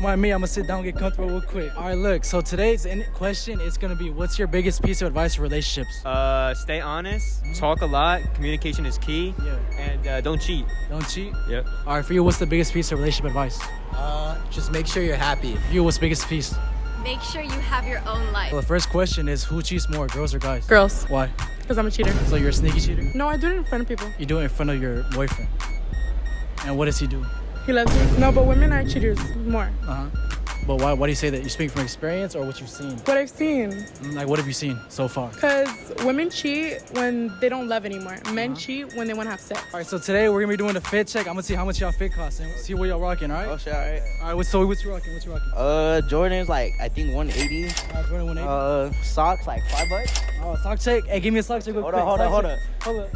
Mind me, I'm gonna sit down and get comfortable real quick. All right, look, so today's question is gonna be, what's your biggest piece of advice for relationships? Stay honest, talk a lot, communication is key, and don't cheat. Don't cheat? Yep. All right, for you, what's the biggest piece of relationship advice? Just make sure you're happy. You, what's the biggest piece? Make sure you have your own life. Well, the first question is, who cheats more, girls or guys? Girls, Why? because I'm a cheater. So you're a sneaky cheater? No, I do it in front of people. You do it in front of your boyfriend. And what does he do? He loves me. No, but women are cheaters more. But why do you say that? You speak from experience or what you've seen? What I've seen. Like, what have you seen so far? Because women cheat when they don't love anymore. Men cheat when they want to have sex. All right, so today we're gonna be doing a fit check. I'm gonna see how much y'all fit cost and see what y'all rocking, all right? Oh shit, alright. All right, so what's you rocking? What's you rocking? Jordan's like I think 180. Jordan 180. Socks like $5. Oh, sock check. Hey, give me a sock check real quick. Hold on. Hold up.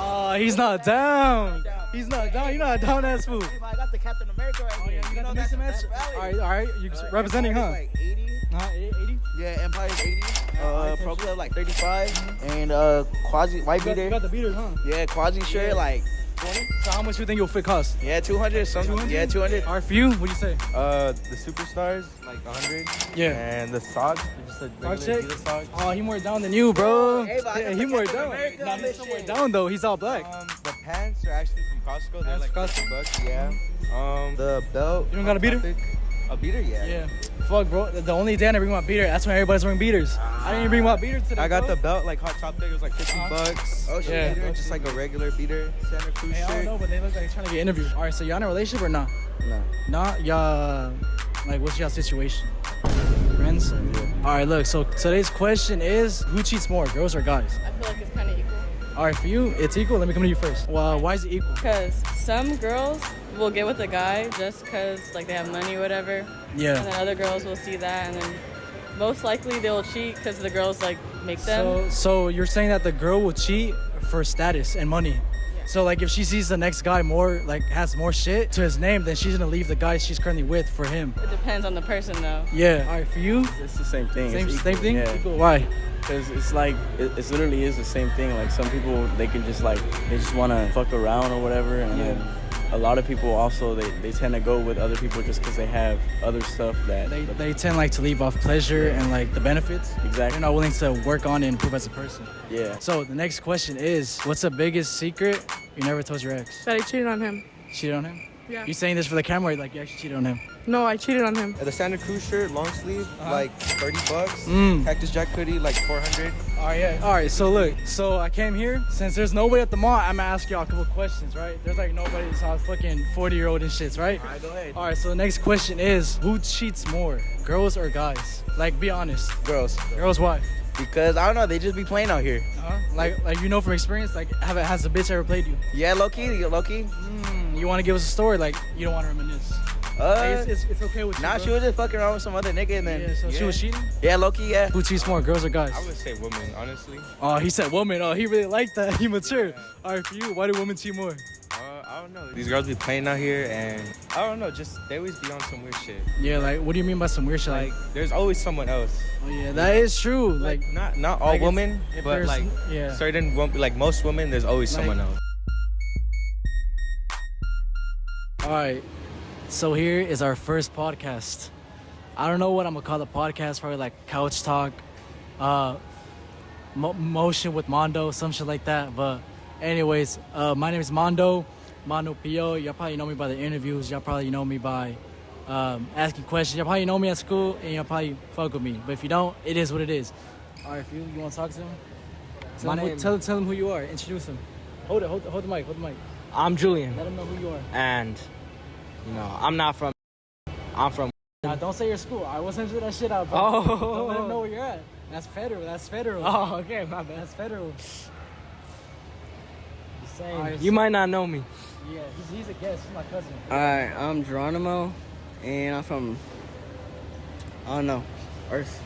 Oh, he's not down. He's not down. You're not down ass fool. I got the Captain America right here. You got the mixing match? All right. You representing, huh? Like 80. 80? Yeah, Empire's 80. Pro Club like 35. And Quasi white You beater. got the beaters, huh? Yeah, Quasi shirt like 20. So how much you think your fit cost? Yeah, 200 something. 200? Yeah, 200. All right, for you, what do you say? The superstars like 100. Yeah. And the socks, just a Sock regular check? Adidas socks. Oh, he more down than you, bro. Hey, but I got he the more Captain down. America Nah, on he's this somewhere shit. down though. He's all black. The pants are actually from Costco. They're That's like Costco? $50. Yeah. The belt. You don't got a beater? A beater, yeah. Yeah. Fuck, bro. The only day I didn't bring my beater, that's when everybody's wearing beaters. I didn't even bring my beater today. I got bro. the belt like Hot Topic. It was like $50. Oh shit. Yeah. Beater, just like a regular beater. Santa Cruz Hey, I don't shirt. know, but they look like they're trying to get interviewed. All right, so y'all in a relationship or not? No. Not y'all. Like, what's y'all situation? Friends? All right, look. So today's question is, who cheats more, girls or guys? I feel like it's kind of equal. All right, for you, it's equal. Let me come to you first. Well, why is it equal? Because some girls will get with a guy just because like they have money or whatever. And Yeah. then other girls will see that and then most likely they'll cheat because the girls like make them. So you're saying that the girl will cheat for status and money. So like if she sees the next guy more like has more shit to his name, then she's gonna leave the guy she's currently with for him. It depends on the person though. Yeah. All right, for you, It's the same thing. same It's equal. thing. Yeah. Equal. Why? Because it's like, it literally is the same thing. Like some people, they can just like, they just want to fuck around or whatever. And then a lot of people also, they tend to go with other people just because they have other stuff that. They tend like to leave off pleasure and like the benefits. Exactly. They're not willing to work on and improve as a person. Yeah. So the next question is, what's the biggest secret you never told your ex? That I cheated on him. Cheated on him? Yeah. You saying this for the camera or like you actually cheated on him? No, I cheated on him. The Santa Cruz shirt, long sleeve, like $30. Mm. Cactus Jack hoodie, like 400. All right, yeah. All right, so look, so I came here. Since there's nobody at the mall, I'm gonna ask y'all a couple questions, right? There's like nobody, so I was fucking 40-year-old and shits, right? Alright, go ahead. All right, so the next question is, who cheats more, girls or guys? Like, be honest. Girls. Girls, why? Because I don't know, they just be playing out here. Like you know from experience, like, has a bitch ever played you? Yeah, low key. You want to give us a story? Like, you don't want to reminisce? Like, it's okay with you, Nah, bro. she was just fucking around with some other nigga and then. Yeah, so she was cheating? Yeah, low key, yeah. Who cheats more, girls or guys? I would say women, honestly. Oh, he said woman. Oh, he really liked that. He mature. All right, for you, why do women cheat more? I don't know. These girls be playing out here and I don't know, just they always be on some weird shit. Yeah, like, what do you mean by some weird shit? Like there's always someone else. Oh yeah, that is true. Like, not all like, women, if but there's- like yeah. certain like most women, there's always Like- someone else. all right, so here is our first podcast. I don't know what I'm gonna call the podcast. Probably like couch talk, motion with Mondo, some shit like that. But anyways, my name is MondoPO. Y'all probably know me by the interviews. Y'all probably know me by asking questions. Y'all probably know me at school, and y'all probably fuck with me. But if you don't, it is what it is. All right, if you want to talk to him, tell him who you are. Introduce him. Hold the mic. Hold the mic. I'm Julian, Let him know who you are. and I'm not from. I'm from. Nah, don't say your school. I wasn't sure that shit out, bro. Oh. Don't let him know where you're at. That's federal. Oh, okay, my bad. That's federal. Just All saying, right, you might not know me. Yeah, he's a guest. He's my cousin. Alright, I'm Geronimo, and I'm from. I don't know, Earth.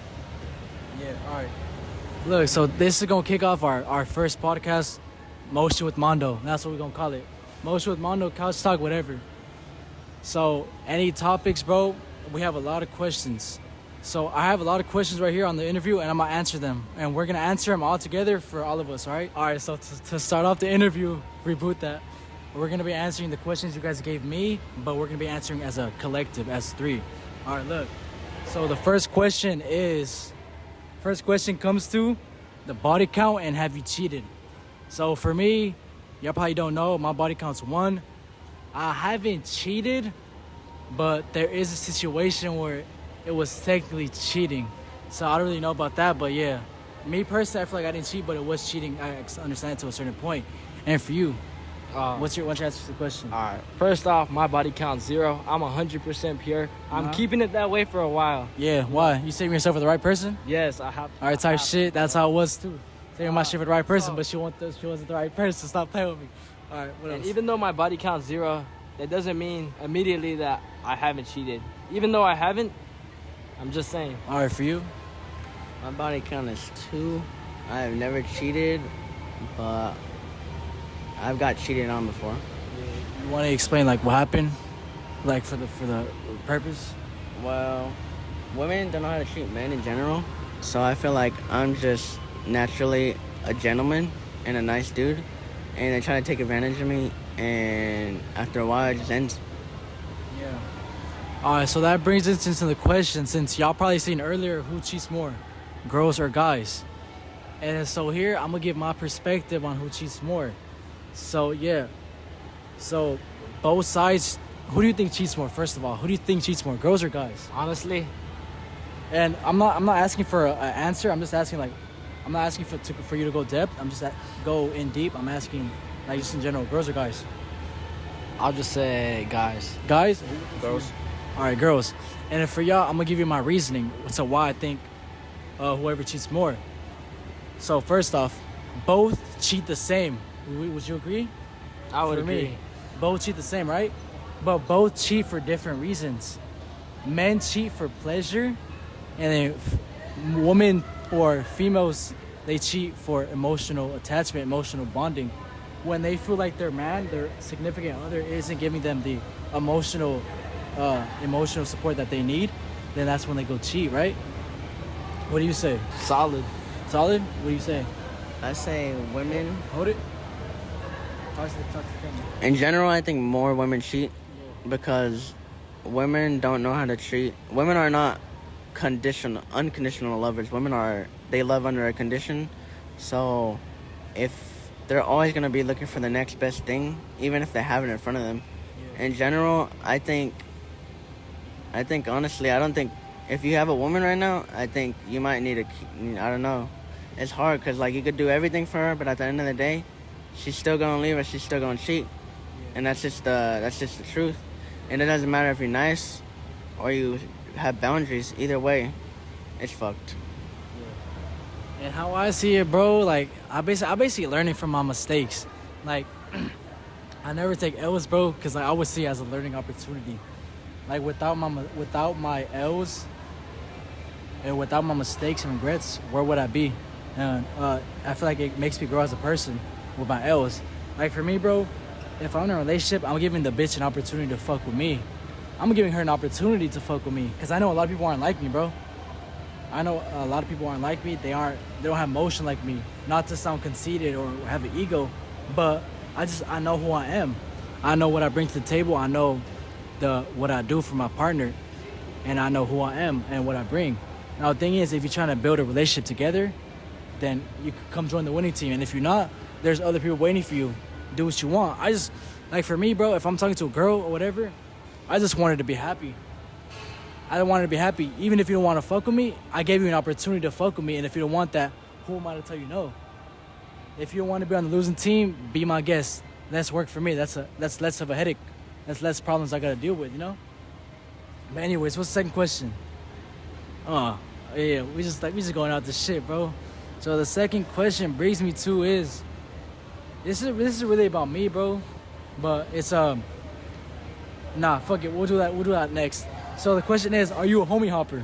Yeah, all right. Look, so this is going to kick off our first podcast, Motion with Mondo. That's what we're going to call it. Motion with Mondo, couch talk, whatever. So, any topics, bro? We have a lot of questions. So, I have a lot of questions right here on the interview, and I'm going to answer them. And we're going to answer them all together for all of us, all right? All right, so to start off the interview, reboot that. We're going to be answering the questions you guys gave me, but we're going to be answering as a collective, as three. All right, look. So the first question comes to the body count and have you cheated? So for me, y'all probably don't know, my body count's 1. I haven't cheated, but there is a situation where it was technically cheating. So I don't really know about that, but yeah. Me personally, I feel like I didn't cheat, but it was cheating. I understand it to a certain point. And for you, what's your answer to the question? All right. First off, my body count's 0. I'm 100% pure. I'm keeping it that way for a while. Yeah, why? You saving yourself for the right person? Yes, I have. All right, type shit. That's how it was too. Saving my shit for the right person, but she wasn't the right person. Stop playing with me. All right, what else? And even though my body count's 0, that doesn't mean immediately that I haven't cheated. Even though I haven't, I'm just saying. All right, for you? My body count is 2. I've never cheated, but I've got cheated on before. You want to explain like what happened, like for the purpose? Well, women don't know how to treat men in general, so I feel like I'm just naturally a gentleman and a nice dude, and they try to take advantage of me, and after a while it just ends. Yeah. All right, so that brings us into the question, since y'all probably seen earlier, who cheats more, girls or guys? And so here I'm gonna give my perspective on who cheats more. So yeah, so both sides. Who do you think cheats more? First of all, who do you think cheats more, girls or guys? Honestly, and I'm not asking for an answer. I'm just asking I'm not asking for you to go depth. I'm just go in deep. I'm asking like just in general, girls or guys? I'll just say guys. Guys? Girls. All right, girls. And for y'all, I'm gonna give you my reasoning to why I think whoever cheats more. So first off, both cheat the same. Would you agree? I would for agree. Me, both cheat the same, right? But both cheat for different reasons. Men cheat for pleasure, and then women or females, they cheat for emotional attachment, emotional bonding. When they feel like their significant other isn't giving them the emotional support that they need, then that's when they go cheat, right? What do you say? Solid. Solid? What do you say? I say women. Hold it. Talk to the camera. In general, I think more women cheat because women don't know how to treat. Women are not unconditional lovers. They love under a condition. So if they're always going to be looking for the next best thing, even if they have it in front of them. Yeah. In general, I think honestly, I don't think if you have a woman right now, I think you might need I don't know. It's hard because like you could do everything for her, but at the end of the day, she's still gonna leave her. She's still gonna cheat, and that's just the truth. And it doesn't matter if you're nice or you have boundaries. Either way, it's fucked. Yeah. And how I see it, bro, like I basically learning from my mistakes. Like I never take L's, bro, because I always see it as a learning opportunity. Like without my L's and without my mistakes and regrets, where would I be? And I feel like it makes me grow as a person with my L's. Like for me, bro, if I'm in a relationship, I'm giving the bitch an opportunity to fuck with me. I'm giving her an opportunity to fuck with me, because I know a lot of people aren't like me, bro. I know a lot of people aren't like me. They don't have motion like me. Not to sound conceited or have an ego, but I know who I am. I know what I bring to the table. I know what I do for my partner, and I know who I am and what I bring. Now the thing is, if you're trying to build a relationship together, then you can come join the winning team. And if you're not, there's other people waiting for you. Do what you want. I just, like for me, bro, if I'm talking to a girl or whatever, I just wanted to be happy. I don't want her to be happy. Even if you don't want to fuck with me, I gave you an opportunity to fuck with me. And if you don't want that, who am I to tell you no? If you want to be on the losing team, be my guest. That's work for me. That's less of a headache. That's less problems I gotta deal with, you know? But anyways, what's the second question? Yeah, we just going out this shit, bro. So the second question brings me to is, this is really about me, bro. But it's nah, fuck it. We'll do that next. So the question is, are you a homie hopper?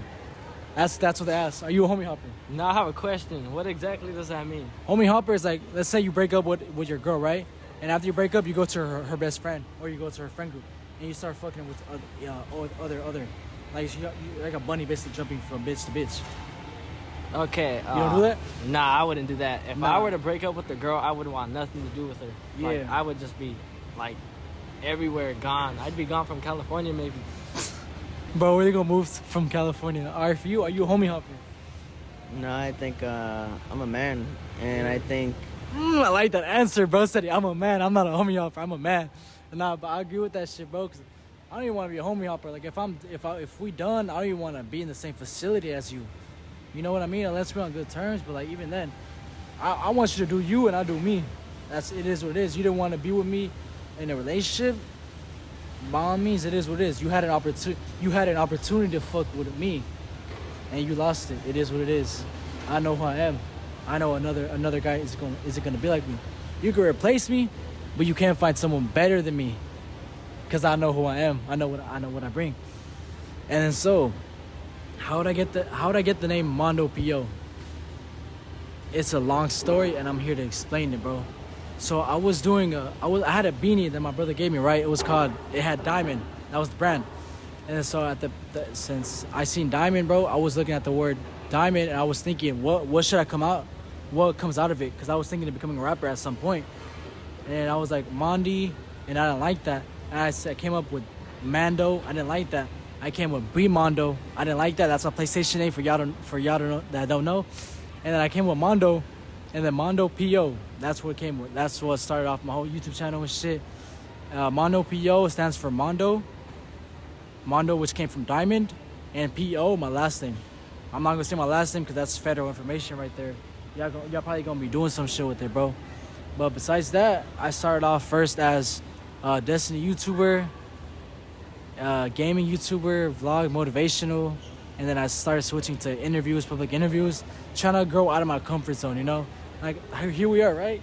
That's what they ask. Are you a homie hopper? No, I have a question. What exactly does that mean? Homie hopper is like, let's say you break up with your girl, right? And after you break up, you go to her best friend, or you go to her friend group, and you start fucking with other. Like you're like a bunny, basically jumping from bitch to bitch. Okay. You don't do that? Nah, I wouldn't do that. If I were to break up with the girl, I would want nothing to do with her. Yeah. Like, I would just be like everywhere gone. I'd be gone from California maybe. Bro, where you gonna move from California? All right, for you, are you a homie hopper? No, I think I'm a man, and I think I like that answer, bro. Said I'm a man. I'm not a homie hopper. I'm a man. Nah, but I agree with that shit, bro. Cause I don't even want to be a homie hopper. Like if we done, I don't even want to be in the same facility as you. You know what I mean? Unless we're on good terms. But like even then, I want you to do you and I do me. It is what it is. You didn't want to be with me in a relationship. By all means, it is what it is. You had an opportunity. You had an opportunity to fuck with me, and you lost it. It is what it is. I know who I am. I know another guy isn't gonna be like me. You can replace me, but you can't find someone better than me. Cause I know who I am. I know what I bring. And then so, how would I get the name MondoPO? It's a long story, and I'm here to explain it, bro. So I had a beanie that my brother gave me, right? It had Diamond. That was the brand. And then so since I seen Diamond, bro, I was looking at the word Diamond, and I was thinking, what should I come out? What comes out of it? Because I was thinking of becoming a rapper at some point. And I was like, Mondi, and I didn't like that. And I came up with Mando. I didn't like that. I came with Mondo. I didn't like that. That's my PlayStation name for y'all that don't know. And then I came with Mondo, and then MondoPO. That's what came with. That's what started off my whole YouTube channel and shit. MondoPO stands for Mondo, which came from Diamond, and PO, my last name. I'm not gonna say my last name because that's federal information right there. Y'all probably gonna be doing some shit with it, bro. But besides that, I started off first as Destiny YouTuber, gaming YouTuber, vlog, motivational, and then I started switching to interviews, public interviews, trying to grow out of my comfort zone, you know? Like, here we are, right?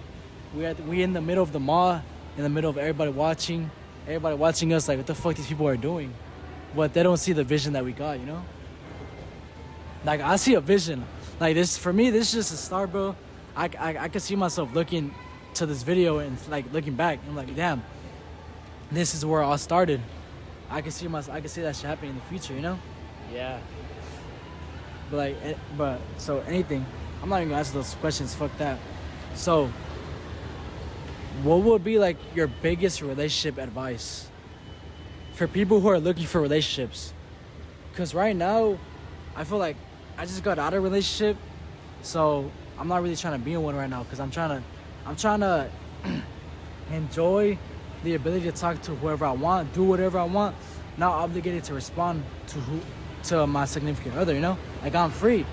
We in the middle of the mall, in the middle of everybody watching us, like, what the fuck these people are doing? But they don't see the vision that we got, you know? Like, I see a vision. Like, this, for me, this is just a start, bro. I can see myself looking to this video and, like, looking back. I'm like, damn, this is where it all started. I can see that shit happening in the future, you know? Yeah. But so anything, I'm not even gonna answer those questions. Fuck that. So, what would be like your biggest relationship advice for people who are looking for relationships? Because right now, I feel like I just got out of a relationship, so I'm not really trying to be in one right now. Because I'm trying to enjoy the ability to talk to whoever I want, do whatever I want, not obligated to respond to my significant other, you know? Like, I'm free.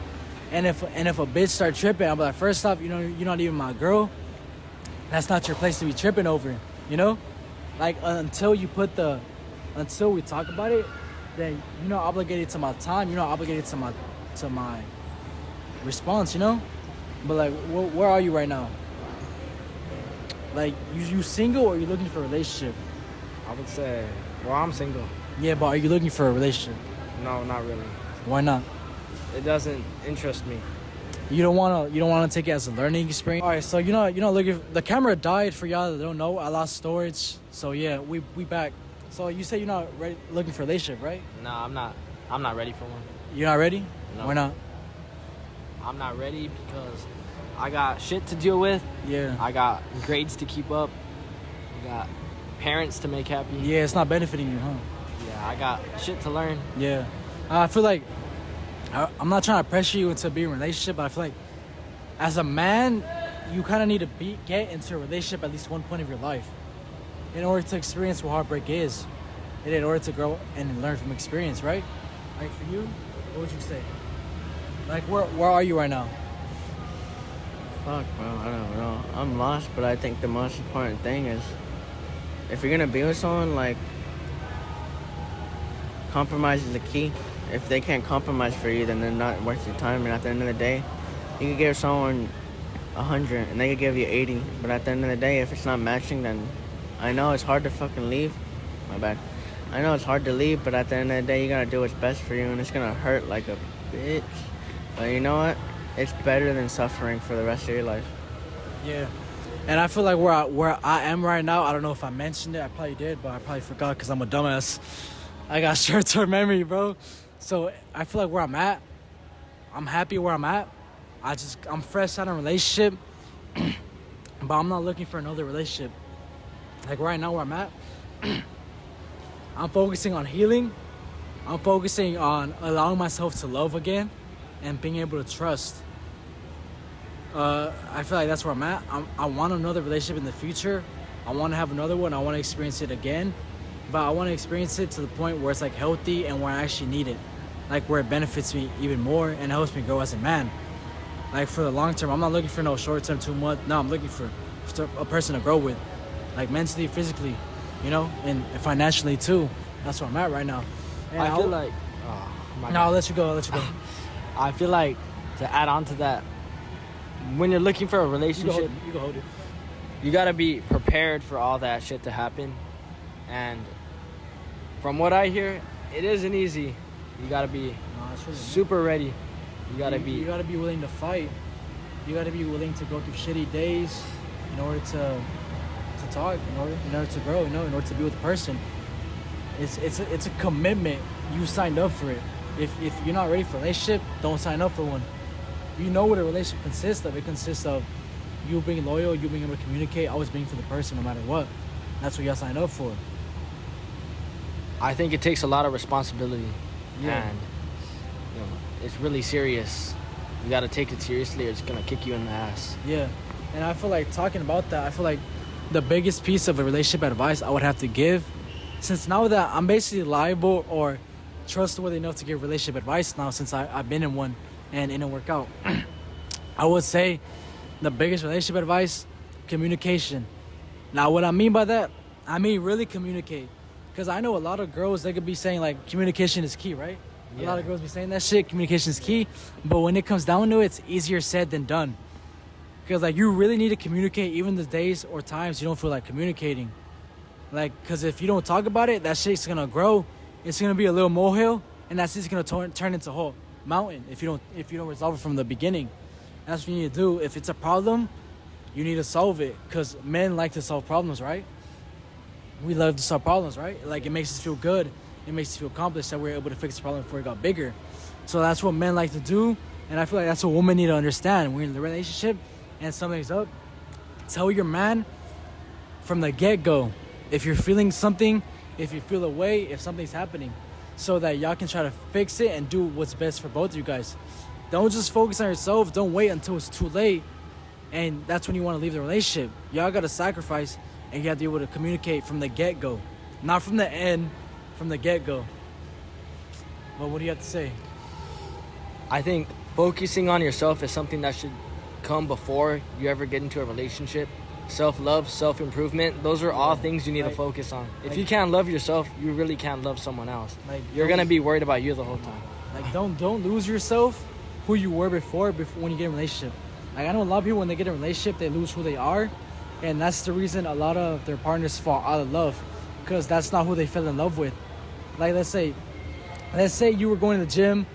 And if a bitch start tripping, I'm like, first off, you know, you're not even my girl. That's not your place to be tripping over, you know? Like, until we talk about it, then you're not obligated to my time, you're not obligated to my response, you know? But like, where are you right now? Like, you single or you looking for a relationship? I would say, well, I'm single. Yeah, but are you looking for a relationship? No, not really. Why not? It doesn't interest me. You don't wanna take it as a learning experience. All right, so you know, look, the camera died. For y'all that don't know, I lost storage. So yeah, we back. So you say you're not ready, looking for a relationship, right? No, I'm not. I'm not ready for one. You're not ready? No. Why not? I'm not ready because I got shit to deal with. Yeah. I got grades to keep up. I got parents to make happy. Yeah, it's not benefiting you, huh? Yeah, I got shit to learn. Yeah. I feel like I'm not trying to pressure you into being in a relationship, but I feel like as a man, you kind of need to get into a relationship at least one point of your life in order to experience what heartbreak is, and in order to grow and learn from experience, right? Like, for you, what would you say? Like, where are you right now? fuck, bro, I don't know. I'm lost, but I think the most important thing is if you're gonna be with someone, like, compromise is the key. If they can't compromise for you, then they're not worth your time. And at the end of the day, you can give someone 100 and they could give you 80. But at the end of the day, if it's not matching, then I know it's hard to fucking leave. My bad. I know it's hard to leave, but at the end of the day, you gotta do what's best for you, and it's gonna hurt like a bitch. But you know what? It's better than suffering for the rest of your life. Yeah. And I feel like where I am right now, I don't know if I mentioned it. I probably did, but I probably forgot because I'm a dumbass. I got short-term memory, bro. So I feel like where I'm at, I'm happy where I'm at. I'm fresh out of a relationship, but I'm not looking for another relationship. Like right now where I'm at, I'm focusing on healing I'm focusing on allowing myself to love again and being able to trust. I feel like that's where I'm at. I want another relationship in the future. I want to have another one. I want to experience it again. But I want to experience it to the point where it's like healthy and where I actually need it. Like where it benefits me even more and helps me grow as a man. Like for the long term, I'm not looking for no short term 2 months. No, I'm looking for a person to grow with. Like mentally, physically, you know, and financially too. That's where I'm at right now. And I feel like... No, I'll let you go. I feel like, to add on to that, when you're looking for a relationship, You can hold it. you gotta be prepared for all that shit to happen. And from what I hear, it isn't easy. You gotta be It's really super ready. You gotta You gotta be willing to fight. You gotta be willing to go through shitty days in order to talk, in order to grow, in order to be with a person. It's a commitment. You signed up for it. If you're not ready for a relationship, don't sign up for one. You know what a relationship consists of. It consists of you being loyal, you being able to communicate, always being for the person no matter what. That's what y'all signed up for. I think it takes a lot of responsibility. Yeah. And it's really serious. You gotta take it seriously or it's gonna kick you in the ass. Yeah. And I feel like talking about that, I feel like the biggest piece of a relationship advice I would have to give, since now that I'm basically liable or trustworthy enough to give relationship advice now since I've been in one and it didn't work out. I would say the biggest relationship advice, communication. Now what I mean by that, I mean really communicate. Because I know a lot of girls, they could be saying like communication is key, right? A lot of girls be saying that shit, communication is key. But when it comes down to it, it's easier said than done. Because like you really need to communicate even the days or times you don't feel like communicating. Like, because if you don't talk about it, that shit's going to grow. It's going to be a little molehill, and that's just going to turn into a whole mountain if you don't resolve it from the beginning. That's what you need to do. If it's a problem, you need to solve it. Because men like to solve problems, right? We love to solve problems, right? Like, it makes us feel good. It makes us feel accomplished that we're able to fix the problem before it got bigger. So that's what men like to do, and I feel like that's what women need to understand. We're in the relationship, and something's up. Tell your man from the get-go if you're feeling something, if you feel a way, if something's happening, so that y'all can try to fix it and do what's best for both of you guys. Don't just focus on yourself. Don't wait until it's too late, and that's when you want to leave the relationship. Y'all got to sacrifice, and you have to be able to communicate from the get-go, not from the end, from the get-go. Well, what do you have to say? I think focusing on yourself is something that should come before you ever get into a relationship. Self-love, self-improvement, those are all things you need to focus on. If you can't love yourself, you really can't love someone else. You're going to be worried about you the whole time. Like, don't lose yourself, who you were before when you get in a relationship. Like, I know a lot of people, when they get in a relationship, they lose who they are. And that's the reason a lot of their partners fall out of love. Because that's not who they fell in love with. Like, let's say you were going to the gym,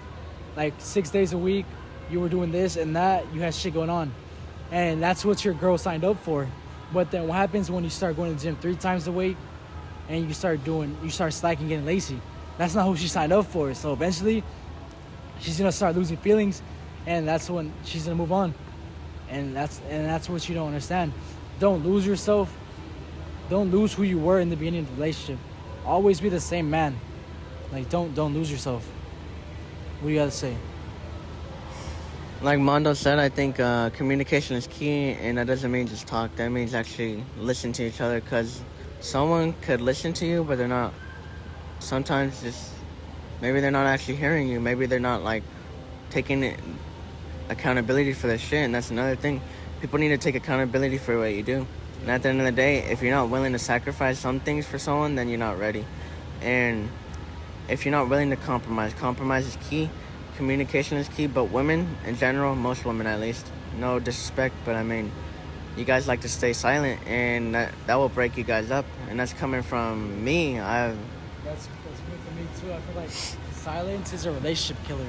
like 6 days a week. You were doing this and that. You had shit going on. And that's what your girl signed up for. But then what happens when you start going to the gym 3 times a week and you start slacking, getting lazy? That's not who she signed up for. So eventually, she's gonna start losing feelings, and that's when she's gonna move on. And that's what you don't understand. Don't lose yourself. Don't lose who you were in the beginning of the relationship. Always be the same man. Like, don't lose yourself. What do you gotta say? Like Mondo said, I think communication is key, and that doesn't mean just talk. That means actually listen to each other, because someone could listen to you, but they're not. Sometimes maybe they're not actually hearing you. Maybe they're not like taking accountability for their shit, and that's another thing. People need to take accountability for what you do. And at the end of the day, if you're not willing to sacrifice some things for someone, then you're not ready. And if you're not willing to compromise is key. Communication is key, but women in general, most women at least, no disrespect, but I mean, you guys like to stay silent, and that will break you guys up, and that's coming from me. That's good for me too. I feel like silence is a relationship killer.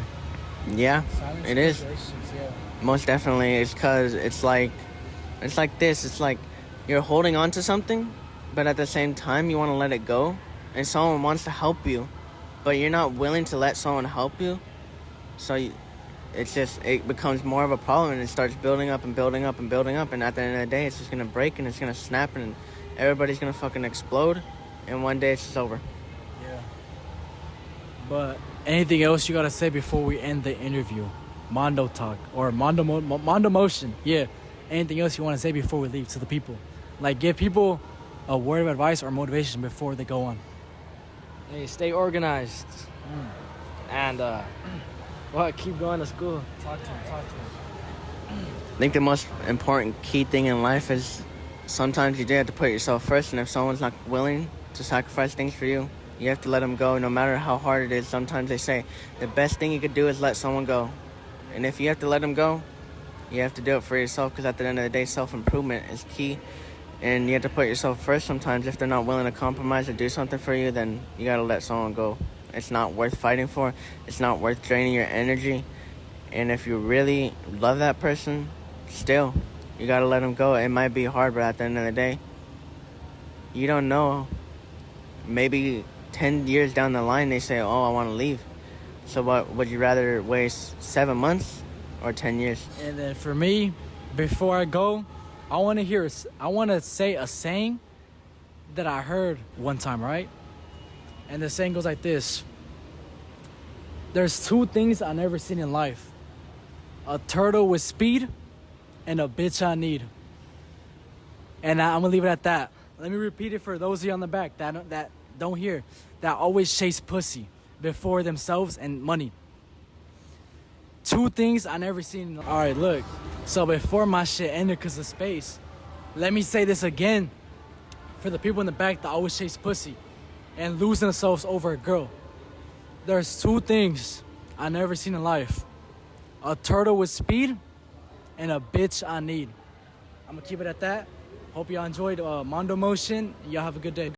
Yeah, Silence it is. Relationships, yeah. Most definitely. It's because it's like this. It's like you're holding on to something, but at the same time, you want to let it go, and someone wants to help you, but you're not willing to let someone help you. So it becomes more of a problem, and it starts building up and building up and building up, and at the end of the day, it's just going to break, and it's going to snap, and everybody's going to fucking explode, and one day it's just over. Yeah. But anything else you gotta say before we end the interview? Mondo talk or Mondo Motion. Yeah. Anything else you want to say before we leave to the people? Like give people a word of advice or motivation before they go on. Hey, stay organized. And keep going to school. Talk to him. I think the most important key thing in life is sometimes you do have to put yourself first, and if someone's not willing to sacrifice things for you, you have to let them go no matter how hard it is. Sometimes they say the best thing you could do is let someone go. And if you have to let them go, you have to do it for yourself, because at the end of the day, self-improvement is key. And you have to put yourself first sometimes. If they're not willing to compromise or do something for you, then you got to let someone go. It's not worth fighting for. It's not worth draining your energy. And if you really love that person, still, you got to let them go. It might be hard, but at the end of the day, you don't know. Maybe 10 years down the line, they say, oh, I want to leave. So what, would you rather waste 7 months or 10 years? And then for me, before I go, I want to say a saying that I heard one time, right? And the saying goes like this. There's two things I never seen in life. A turtle with speed and a bitch I need. And I'm going to leave it at that. Let me repeat it for those of you on the back that don't hear. That always chase pussy before themselves and money. Two things I never seen. All right, look. So before my shit ended because of space, let me say this again for the people in the back that always chase pussy and lose themselves over a girl. There's two things I never seen in life. A turtle with speed and a bitch I need. I'm going to keep it at that. Hope y'all enjoyed Mondo Motion. Y'all have a good day.